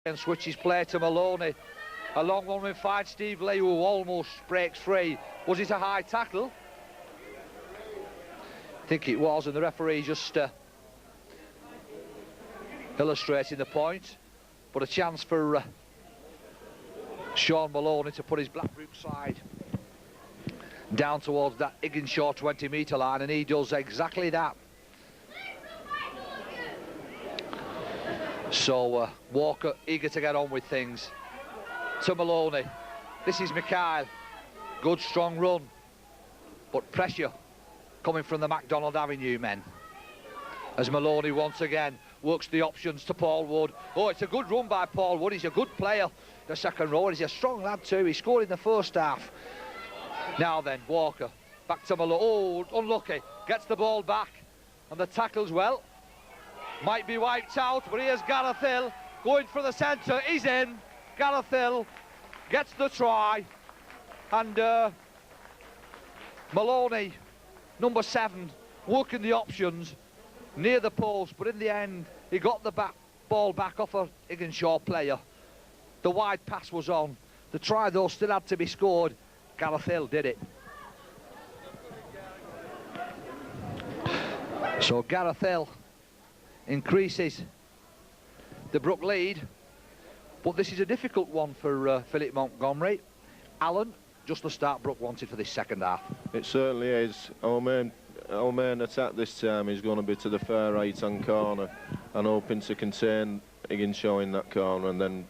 And switches play to Maloney. A long one with fine Steve Lee, who almost breaks free. Was it a high tackle? I think it was, and the referee just illustrating the point. But a chance for Sean Maloney to put his Blackbrook side down towards that Higginshaw 20-metre line, and he does exactly that. So Walker eager to get on with things. To Maloney. This is Mikhail. Good strong run, but pressure coming from the MacDonald Avenue men. As Maloney once again works the options to Paul Wood. Oh, it's a good run by Paul Wood. He's a good player. The second row. He's a strong lad too. He scored in the first half. Now then, Walker back to Maloney. Oh, unlucky. Gets the ball back, and the tackles well. Might be wiped out, but here's Gareth Hill going for the centre. He's in. Gareth Hill gets the try, and Maloney, number 7, working the options near the post, but in the end he got the ball back off a Higginshaw player. The wide pass was on. The try though still had to be scored. Gareth Hill did it. So Gareth Hill increases the Brook lead, but this is a difficult one for Philip Montgomery. Alan, just the start Brook wanted for this second half. It certainly is. Our main attack this time is going to be to the far right-hand corner and hoping to contain Higginshaw in that corner and then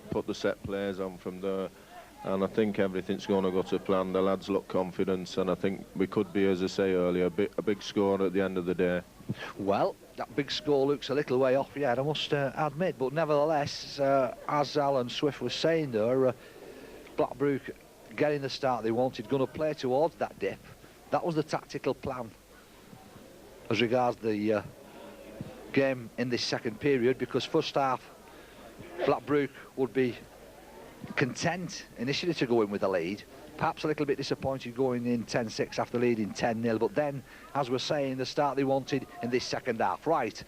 put the set plays on from there. And I think everything's going to go to plan. The lads look confident, and I think we could be, as I say earlier, a big score at the end of the day. Well, that big score looks a little way off yet, I must admit, but nevertheless, as Alan Swift was saying there, Blackbrook getting the start they wanted, going to play towards that dip. That was the tactical plan as regards the game in this second period, because first half Blackbrook would be content initially to go in with a lead, perhaps a little bit disappointed going in 10-6 after leading 10-0, but then, as we're saying, the start they wanted in this second half. Right,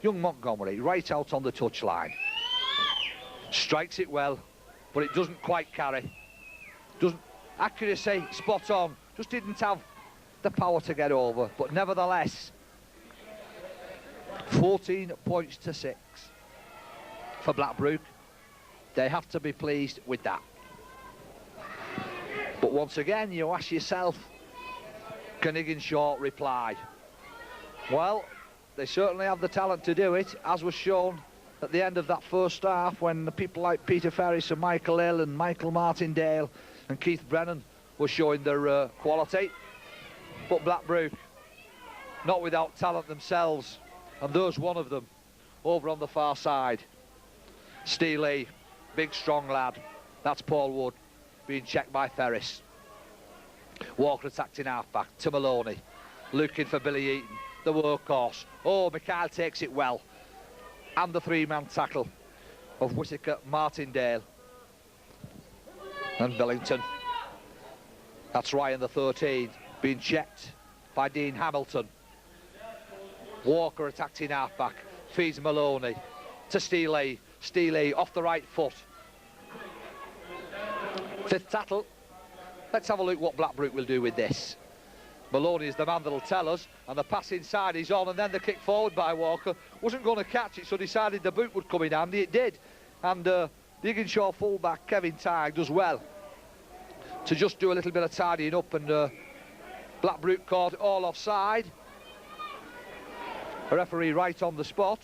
young Montgomery, right out on the touchline. Strikes it well, but it doesn't quite carry. Accuracy, spot on, just didn't have the power to get over, but nevertheless, 14 points to 6 for Blackbrook. They have to be pleased with that. But once again, you ask yourself, can Higginshaw reply? Well, they certainly have the talent to do it, as was shown at the end of that first half when the people like Peter Ferris and Michael Hill and Michael Martindale and Keith Brennan were showing their quality. But Blackbrook, not without talent themselves, and there's one of them over on the far side. Steely, big strong lad. That's Paul Wood, being checked by Ferris. Walker attacked in half-back to Maloney, looking for Billy Eaton, the workhorse. Oh, Mikhail takes it well. And the three-man tackle of Whittaker, Martindale and Billington. That's Ryan, the 13, being checked by Dean Hamilton. Walker attacked in half-back, feeds Maloney to Steely. Steely off the right foot. Fifth tackle. Let's have a look what Blackbrook will do with this. Maloney is the man that'll tell us, and the pass inside is on, and then the kick forward by Walker. Wasn't going to catch it, so decided the boot would come in handy. It did, and the Higginshaw fullback Kevin Tighe does well to just do a little bit of tidying up, and Blackbrook caught it all offside. A referee right on the spot.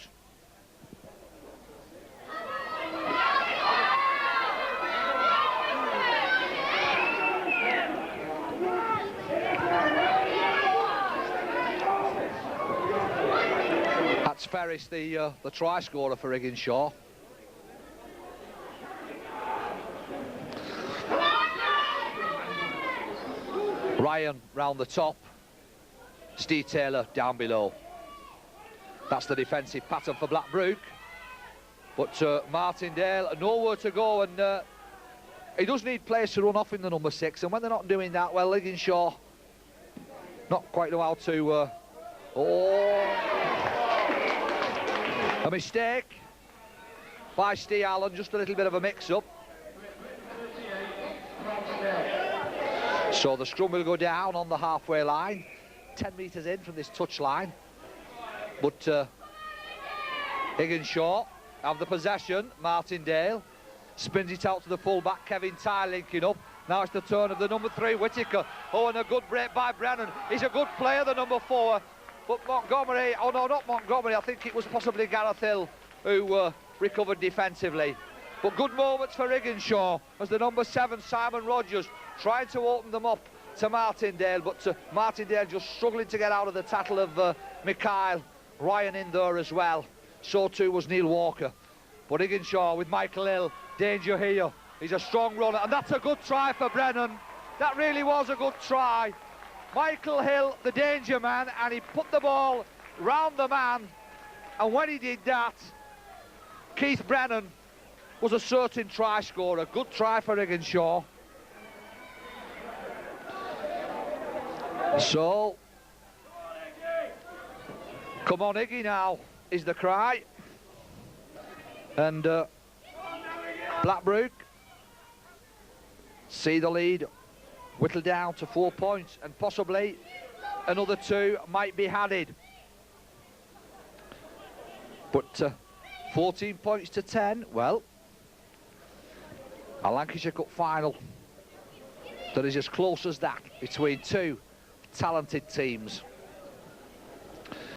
That's Ferris, the try scorer for Higginshaw. Ryan round the top, Steve Taylor down below. That's the defensive pattern for Blackbrook. But Martindale, nowhere to go, and he does need players to run off in the number 6, and when they're not doing that, well, Higginshaw not quite know how to... A mistake. by Steve Allen, just a little bit of a mix-up. So the scrum will go down on the halfway line, 10 metres in from this touch line. But Higginshaw have the possession. Martindale spins it out to the full-back, Kevin Ty linking up. Now it's the turn of the number 3, Whittaker. Oh, and a good break by Brennan. He's a good player, the number 4. But Montgomery, oh no, not Montgomery, I think it was possibly Gareth Hill who recovered defensively. But good moments for Higginshaw as the number 7, Simon Rogers, trying to open them up to Martindale, but Martindale just struggling to get out of the tattle of Mikhail Ryan in there as well. So too was Neil Walker. But Higginshaw with Michael Hill, danger here. He's a strong runner, and that's a good try for Brennan. That really was a good try. Michael Hill, the danger man, and he put the ball round the man. And when he did that, Keith Brennan was a certain try scorer. Good try for Higginshaw. So, come on Iggy now, is the cry. And Blackbrook see the lead whittle down to 4 points, and possibly another 2 might be added. But 14 points to 10, well, a Lancashire Cup final that is as close as that between 2 talented teams.